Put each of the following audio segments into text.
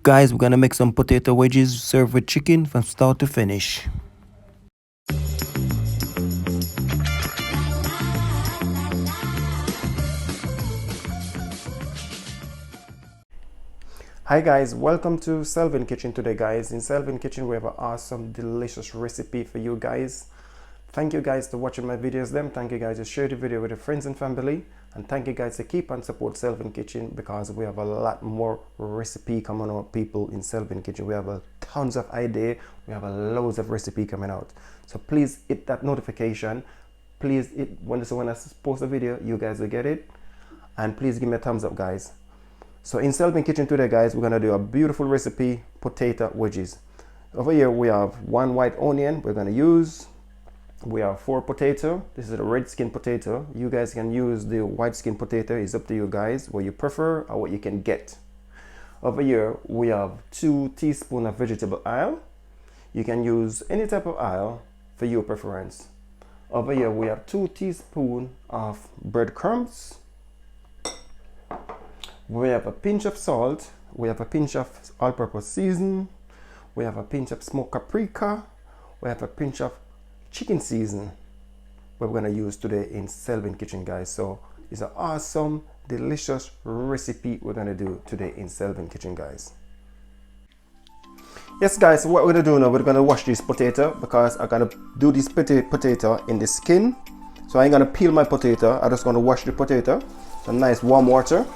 Guys, we're gonna make some potato wedges served with chicken from start to finish. Hi guys, welcome to Selvin Kitchen today guys. In Selvin Kitchen we have an awesome delicious recipe for you guys. Thank you guys for watching my videos thank you guys to share the video with your friends and family, and thank you guys to keep on support Selvin Kitchen because we have a lot more recipe coming out people in Selvin Kitchen. We have tons of idea, we have loads of recipe coming out, so please hit that notification, please hit when I post a video you guys will get it, and please give me a thumbs up guys. So in Selvin Kitchen today guys, we're gonna do a beautiful recipe, potato wedges. Over here we have 1 white onion we're gonna use. We have 4 potato. This is a red skin potato. You guys can use the white skin potato. It's up to you guys what you prefer or what you can get. Over here we have 2 teaspoons of vegetable oil. You can use any type of oil for your preference. Over here we have 2 teaspoons of breadcrumbs. We have a pinch of salt. We have a pinch of all-purpose season. We have a pinch of smoked paprika. We have a pinch of chicken season we're going to use today in Selvin Kitchen guys. So it's an awesome delicious recipe we're going to do today in Selvin Kitchen guys. Yes guys, so what we're going to do now, we're going to wash this potato because I'm going to do this potato in the skin. So I ain't going to peel my potato, I'm just going to wash the potato some nice warm water.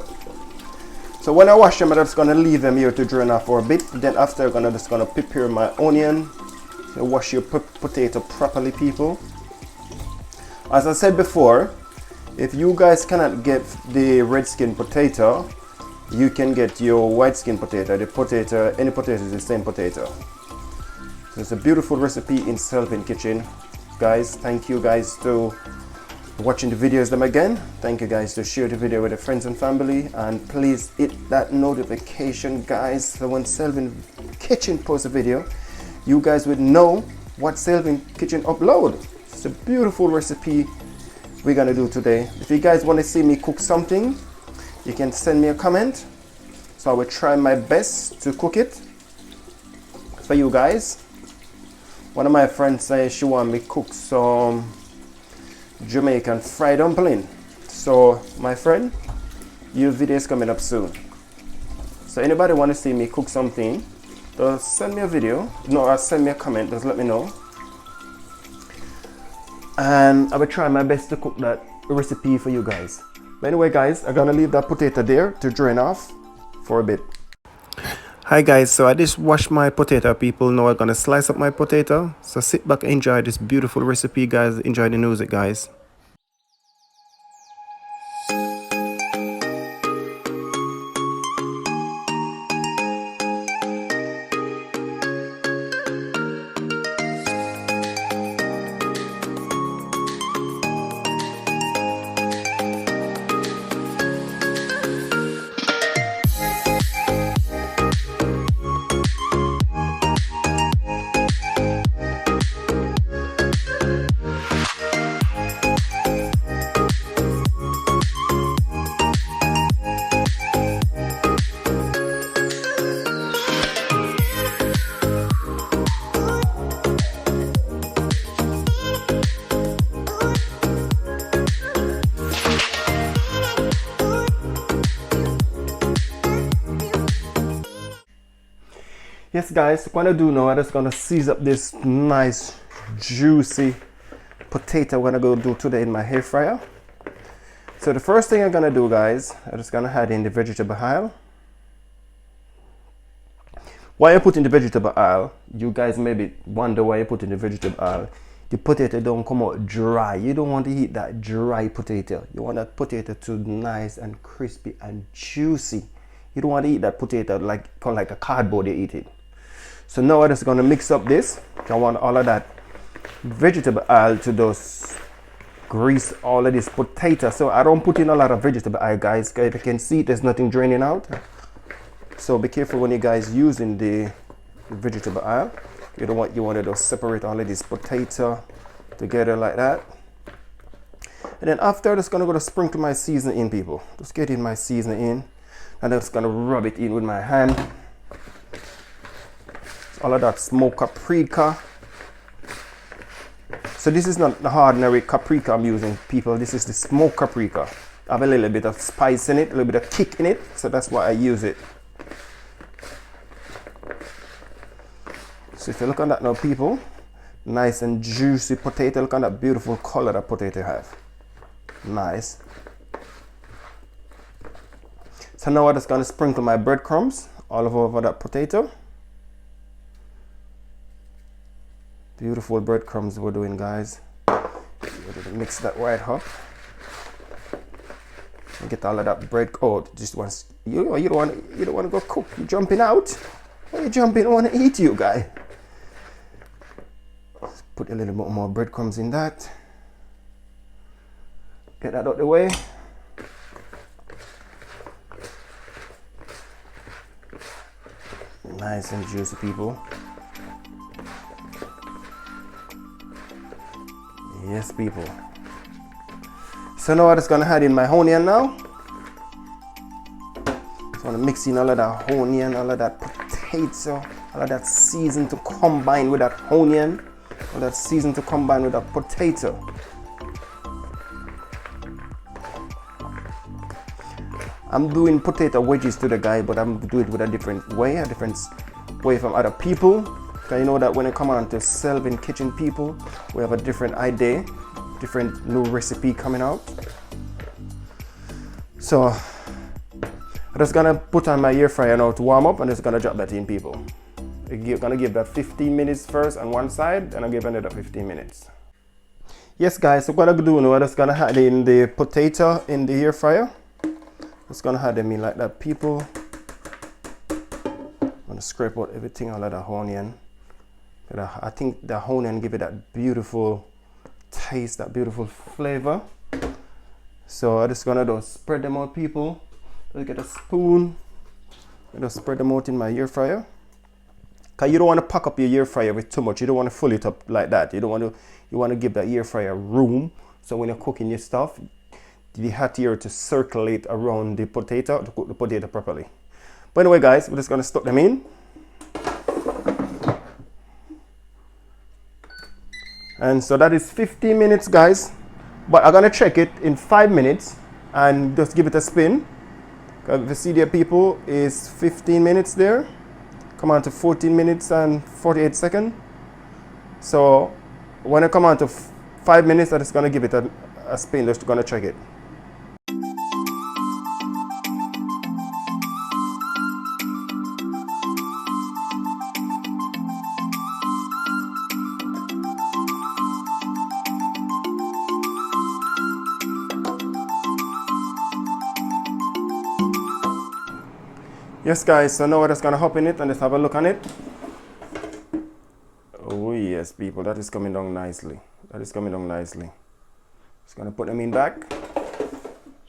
So when I wash them, I'm just going to leave them here to drain off for a bit. Then after I'm just going to prepare my onion. So wash your potato properly people. As I said before, if you guys cannot get the red skin potato, you can get your white skin potato. The potato, any potato is the same potato. So it's a beautiful recipe in Selvin Kitchen guys. Thank you guys to watching the videos them again. Thank you guys to share the video with your friends and family, and please hit that notification guys, so when Selvin Kitchen posts a video you guys would know what Selvin Kitchen upload. It's a beautiful recipe we're gonna do today. If you guys want to see me cook something, you can send me a comment, so I will try my best to cook it for you guys. One of my friends says she want me cook some Jamaican fried dumpling. So my friend, your video is coming up soon. So anybody want to see me cook something, just send me a video, or send me a comment, just let me know. And I will try my best to cook that recipe for you guys. But anyway guys, I'm gonna leave that potato there to drain off for a bit. Hi guys, so I just washed my potato people. Now I'm gonna slice up my potato. So sit back and enjoy this beautiful recipe guys. Enjoy the music guys. Yes guys, what I'm gonna do now, I'm just gonna seize up this nice juicy potato I'm gonna go do today in my hair fryer. So the first thing I'm gonna do guys, I'm just gonna add in the vegetable oil. Why I put in the vegetable oil, you guys maybe wonder why I put in the vegetable oil. The potato don't come out dry. You don't want to eat that dry potato. You want that potato to nice and crispy and juicy. You don't want to eat that potato like a cardboard you eat it. So now I'm just going to mix up this. I want all of that vegetable oil to just grease all of this potato. So I don't put in a lot of vegetable oil guys. If you can see, there's nothing draining out. So be careful when you guys using the vegetable oil. You want to just separate all of this potato together like that. And then after, I'm just going to go to sprinkle my seasoning in people. Just get in my seasoning in. And I'm just going to rub it in with my hand. All of that smoked paprika. So this is not the ordinary paprika I'm using, people. This is the smoked paprika. I have a little bit of spice in it, a little bit of kick in it, so that's why I use it. So if you look at that now, people, nice and juicy potato. Look at that beautiful color that potato have. Nice. So now I'm just gonna sprinkle my breadcrumbs all over that potato. Beautiful breadcrumbs we're doing, guys. Mix that right up. And get all of that bread. Oh, just once you don't want to go cook. You jumping out? Why you jumping? I want to eat you, guy. Let's put a little bit more breadcrumbs in that. Get that out the way. Nice and juicy, people. Yes, people. So now I'm just gonna add in my onion now. Just wanna mix in all of that onion, all of that potato, all of that season to combine with that onion, all that season to combine with that potato. I'm doing potato wedges today, guys, but I'm doing it with a different way from other people. Because you know that when I come on to Selvin Kitchen, people, we have a different idea, different new recipe coming out. So I'm just gonna put on my air fryer now to warm up, and just gonna drop that in, people. I'm gonna give that 15 minutes first on one side, and I'll give another 15 minutes. Yes, guys, so what I'm gonna do now, I'm just gonna add in the potato in the air fryer. Just gonna add them in like that, people. I'm gonna scrape out everything, all of the onion. I think the onion give it that beautiful taste, that beautiful flavor. So I'm just gonna spread them out, people. Just get a spoon. I just spread them out in my air fryer. Cause you don't want to pack up your air fryer with too much. You don't want to fill it up like that. You want to give the air fryer room. So when you're cooking your stuff, the hot air to circulate around the potato to cook the potato properly. But anyway, guys, we're just gonna stuff them in. And so that is 15 minutes, guys. But I'm gonna check it in 5 minutes and just give it a spin. If you see there, people, is 15 minutes there. Come on to 14 minutes and 48 seconds. So when I come on to 5 minutes, I'm just gonna give it a spin, just gonna check it. Yes, guys, so now we're just gonna hop in it and just have a look on it. Oh yes, people, that is coming down nicely. That is coming down nicely. Just gonna put them in back.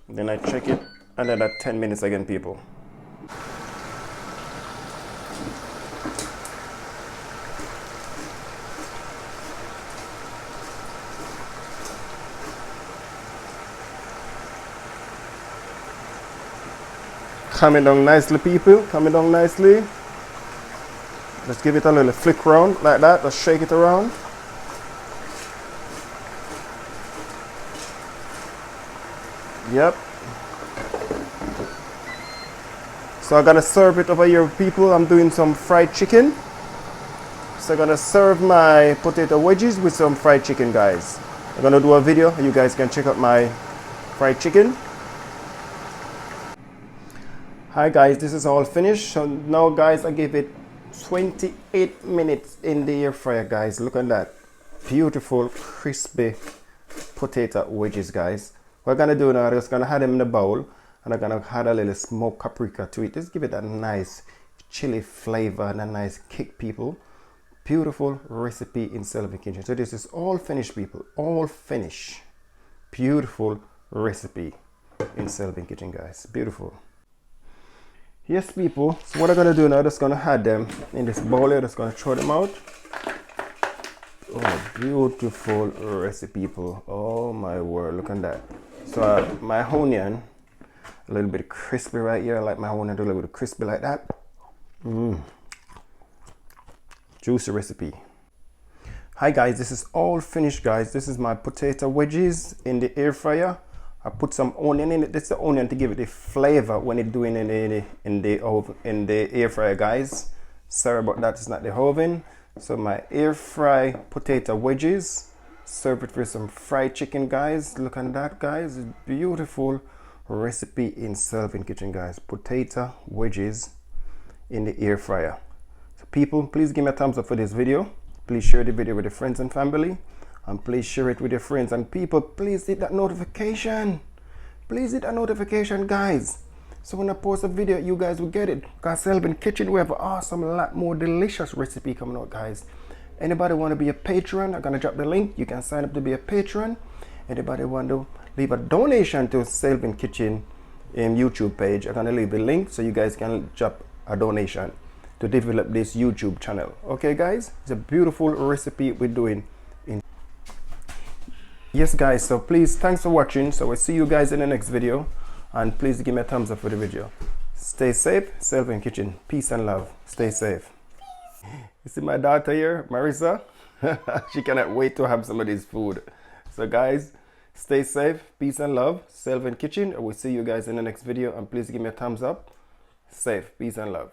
Then I check it and then at 10 minutes again, people. Coming down nicely, people, coming down nicely. Just give it a little flick around like that, just shake it around. Yep. So I'm gonna serve it over here, people. I'm doing some fried chicken. So I'm gonna serve my potato wedges with some fried chicken, guys. I'm gonna do a video, you guys can check out my fried chicken. Hi guys, this is all finished. So now, guys, I gave it 28 minutes in the air fryer, guys. Look at that beautiful crispy potato wedges, guys. What I'm gonna do now, I'm just gonna add them in the bowl, and I'm gonna add a little smoked paprika to it. Just give it that nice chili flavor and a nice kick, people. Beautiful recipe in Selvin Kitchen. So this is all finished, people, all finished. Beautiful recipe in Selvin Kitchen, guys. Beautiful. Yes, people, so what I'm gonna do now, I'm just gonna add them in this bowl here. Just gonna throw them out. Oh, beautiful recipe, people. Oh my word, look at that. So my onion, a little bit crispy right here. I like my onion a little bit crispy like that. juicy recipe. Hi guys, this is all finished guys. This is my potato wedges in the air fryer. I put some onion in it. That's the onion to give it the flavor when it's doing in the air fryer guys. Sorry about that, it's not the oven. So my air fry potato wedges. Serve it with some fried chicken guys. Look at that guys. It's beautiful recipe in Selvin Kitchen guys. Potato wedges in the air fryer. So people, please give me a thumbs up for this video. Please share the video with your friends and family, and please share it with your friends and people. Please hit that notification. Please hit that notification guys, so when I post a video you guys will get it. Because Selvin Kitchen, we have an awesome, lot more delicious recipe coming out guys. Anybody want to be a patron, I'm gonna drop the link. You can sign up to be a patron. Anybody want to leave a donation to Selvin Kitchen YouTube page, I'm gonna leave the link so you guys can drop a donation to develop this YouTube channel. Okay guys, it's a beautiful recipe we're doing. Yes guys, so please, thanks for watching. So we'll see you guys in the next video, and please give me a thumbs up for the video. Stay safe, Selvin Kitchen. Peace and love. Stay safe. You see my daughter here, Marissa? She cannot wait to have some of this food. So guys, stay safe, peace and love, Selvin Kitchen. I will see you guys in the next video, and please give me a thumbs up. Safe, peace and love.